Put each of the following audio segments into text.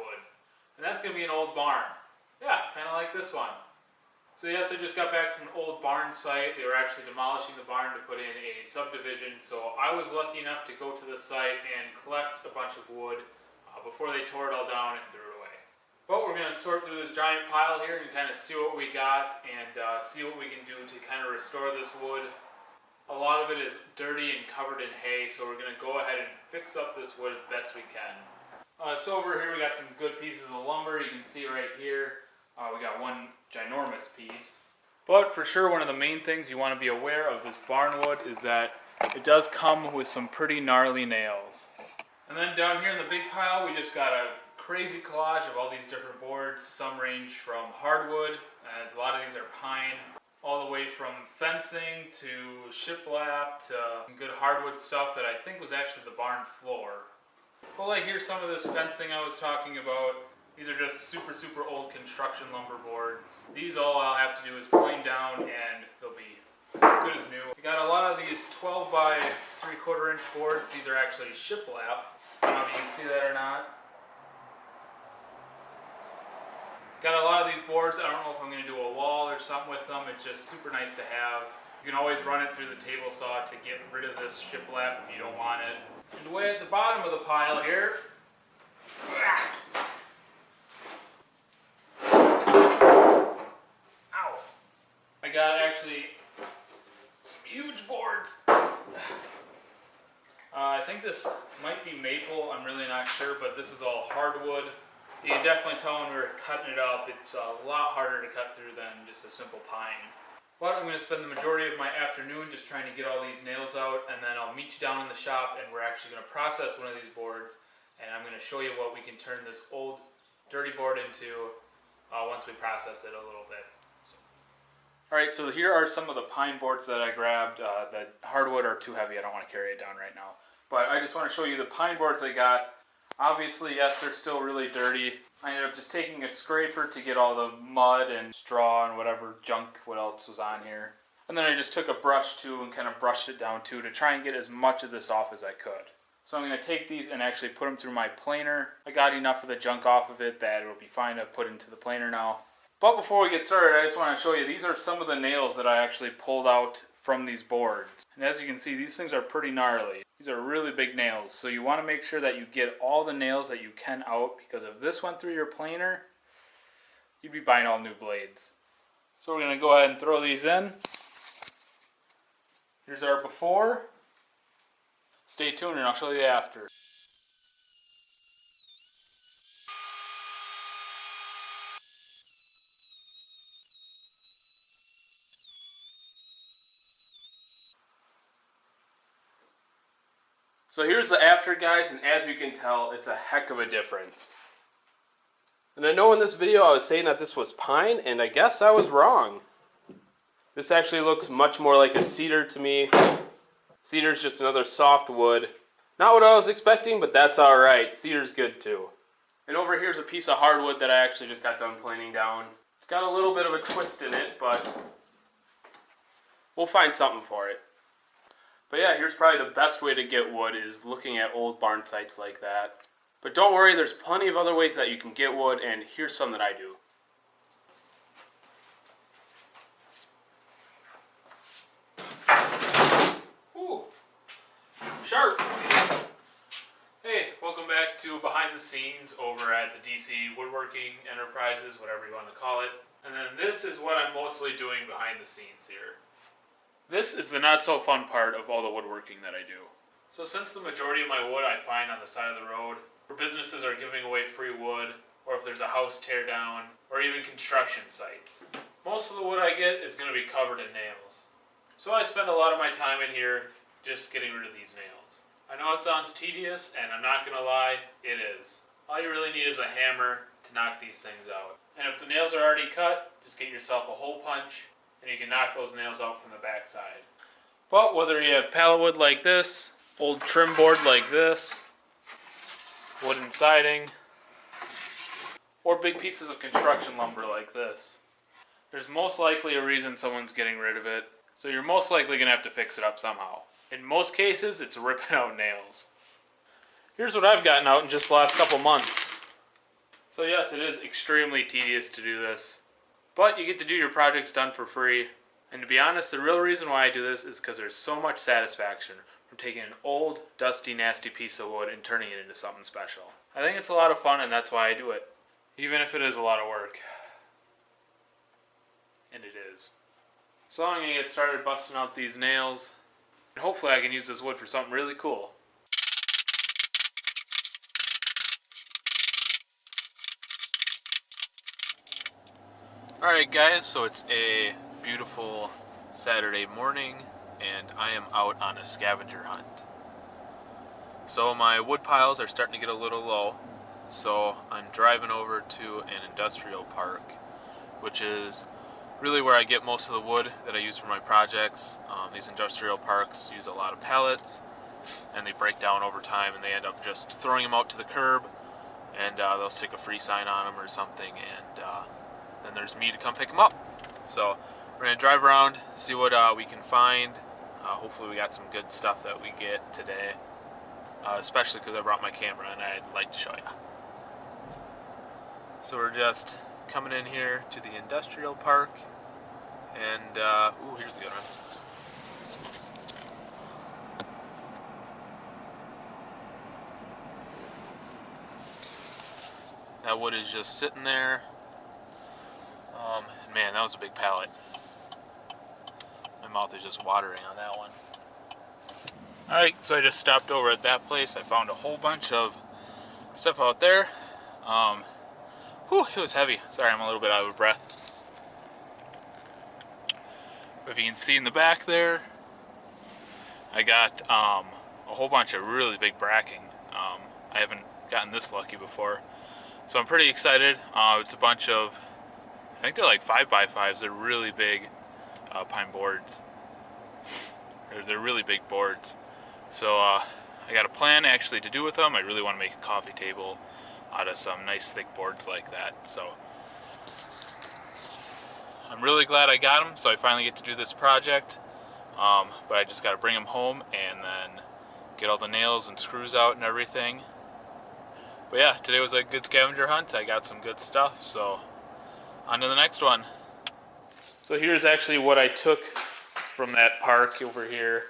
wood. And that's going to be an old barn. Yeah, kind of like this one. So yes, I just got back from an old barn site. They were actually demolishing the barn to put in a subdivision. So I was lucky enough to go to the site and collect a bunch of wood before they tore it all down and threw it away. But we're going to sort through this giant pile here and kind of see what we got and see what we can do to kind of restore this wood. A lot of it is dirty and covered in hay, so we're going to go ahead and fix up this wood as best we can. So over here we got some good pieces of lumber. You can see right here we got one ginormous piece. But for sure, one of the main things you want to be aware of this barn wood is that it does come with some pretty gnarly nails. And then down here in the big pile we just got a crazy collage of all these different boards. Some range from hardwood, a lot of these are pine, all the way from fencing to shiplap to some good hardwood stuff that I think was actually the barn floor. Well, like here's some of this fencing I was talking about. These are just super old construction lumber boards. These all I'll have to do is plane down and they'll be good as new. We got a lot of these 12 by 3/4 inch boards. These are actually shiplap. I don't know if you can see that or not. Got a lot of these boards. I don't know if I'm going to do a wall or something with them. It's just super nice to have. You can always run it through the table saw to get rid of this shiplap if you don't want it. And way at the bottom of the pile here, ow! I got actually some huge boards. I think this might be maple. I'm really not sure, but this is all hardwood. You can definitely tell when we were cutting it up, it's a lot harder to cut through than just a simple pine. But I'm going to spend the majority of my afternoon just trying to get all these nails out, and then I'll meet you down in the shop and we're actually going to process one of these boards, and I'm going to show you what we can turn this old dirty board into once we process it a little bit. Alright, so here are some of the pine boards that I grabbed. The hardwood are too heavy, I don't want to carry it down right now. But I just want to show you the pine boards I got. Obviously, yes, they're still really dirty. I ended up just taking a scraper to get all the mud and straw and whatever junk, what else was on here. And then I just took a brush too and kind of brushed it down too to try and get as much of this off as I could. So I'm going to take these and actually put them through my planer. I got enough of the junk off of it that it'll be fine to put into the planer now. But before we get started, I just want to show you, these are some of the nails that I actually pulled out from these boards. And as you can see, these things are pretty gnarly. These are really big nails, so you want to make sure that you get all the nails that you can out, because if this went through your planer, you'd be buying all new blades. So we're going to go ahead and throw these in. Here's our before. Stay tuned and I'll show you the after. So here's the after, guys, and as you can tell, it's a heck of a difference. And I know in this video I was saying that this was pine, and I guess I was wrong. This actually looks much more like a cedar to me. Cedar's just another soft wood. Not what I was expecting, but that's alright. Cedar's good too. And over here's a piece of hardwood that I actually just got done planing down. It's got a little bit of a twist in it, but we'll find something for it. But yeah, here's probably the best way to get wood, is looking at old barn sites like that. But don't worry, there's plenty of other ways that you can get wood, and here's some that I do. Ooh, sharp. Hey, welcome back to Behind the Scenes over at the DC Woodworking Enterprises, whatever you want to call it. And then this is what I'm mostly doing behind the scenes here. This is the not so fun part of all the woodworking that I do. So since the majority of my wood I find on the side of the road, where businesses are giving away free wood, or if there's a house tear down, or even construction sites, most of the wood I get is going to be covered in nails. So I spend a lot of my time in here just getting rid of these nails. I know it sounds tedious, and I'm not going to lie, it is. All you really need is a hammer to knock these things out. And if the nails are already cut, just get yourself a hole punch, and you can knock those nails out from the back side. But whether you have pallet wood like this, old trim board like this, wooden siding, or big pieces of construction lumber like this, there's most likely a reason someone's getting rid of it, so you're most likely going to have to fix it up somehow. In most cases, it's ripping out nails. Here's what I've gotten out in just the last couple months. So yes, it is extremely tedious to do this, but you get to do your projects done for free. And to be honest, the real reason why I do this is because there's so much satisfaction from taking an old, dusty, nasty piece of wood and turning it into something special. I think it's a lot of fun, and that's why I do it, even if it is a lot of work. And it is. So I'm going to get started busting out these nails, and hopefully I can use this wood for something really cool. Alright guys, so it's a beautiful Saturday morning and I am out on a scavenger hunt. So my wood piles are starting to get a little low, so I'm driving over to an industrial park, which is really where I get most of the wood that I use for my projects. These industrial parks use a lot of pallets and they break down over time and they end up just throwing them out to the curb, and they'll stick a free sign on them or something, and then there's me to come pick them up. So we're going to drive around, see what we can find. Hopefully we got some good stuff that we get today, especially because I brought my camera and I'd like to show you. So we're just coming in here to the industrial park, and ooh, here's a good one. That wood is just sitting there. Man, that was a big pallet. My mouth is just watering on that one. Alright, so I just stopped over at that place. I found a whole bunch of stuff out there. Whew, it was heavy. Sorry, I'm a little bit out of breath. But if you can see in the back there, I got a whole bunch of really big bracking. I haven't gotten this lucky before, so I'm pretty excited. It's a bunch of, I think they're like 5x5s. They're really big pine boards. They're really big boards. So I got a plan actually to do with them. I really want to make a coffee table out of some nice thick boards like that. So I'm really glad I got them, so I finally get to do this project. But I just got to bring them home and then get all the nails and screws out and everything. But yeah, today was a good scavenger hunt. I got some good stuff, so on to the next one. So here's actually what I took from that park over here.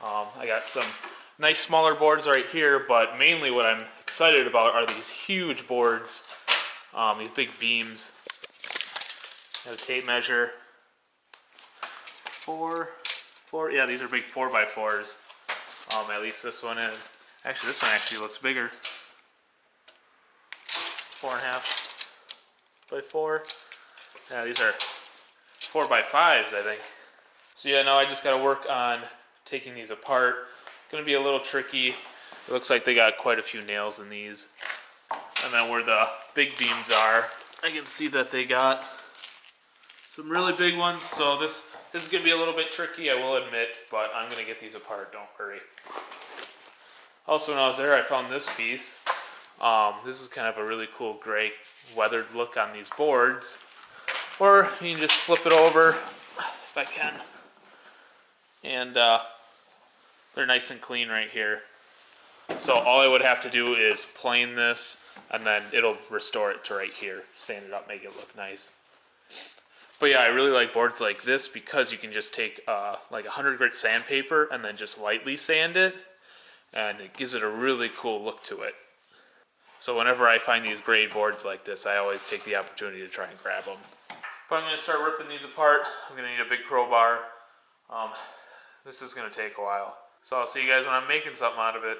I got some nice smaller boards right here, but mainly what I'm excited about are these huge boards, these big beams. Got a tape measure. Four, yeah, these are big 4x4s. At least this one is. Actually, this one actually looks bigger. 4.5x4. Yeah, these are 4x5s, I think. So yeah, no, I just got to work on taking these apart. Gonna be a little tricky. It looks like they got quite a few nails in these. And then where the big beams are, I can see that they got some really big ones. So this is gonna be a little bit tricky, I will admit, but I'm gonna get these apart, don't worry. Also, when I was there, I found this piece. This is kind of a really cool gray weathered look on these boards. Or you can just flip it over, if I can. And they're nice and clean right here. So all I would have to do is plane this, and then it'll restore it to right here. Sand it up, make it look nice. But yeah, I really like boards like this because you can just take like 100 grit sandpaper and then just lightly sand it, and it gives it a really cool look to it. So whenever I find these gray boards like this, I always take the opportunity to try and grab them. But I'm going to start ripping these apart. I'm going to need a big crowbar. This is going to take a while. So I'll see you guys when I'm making something out of it.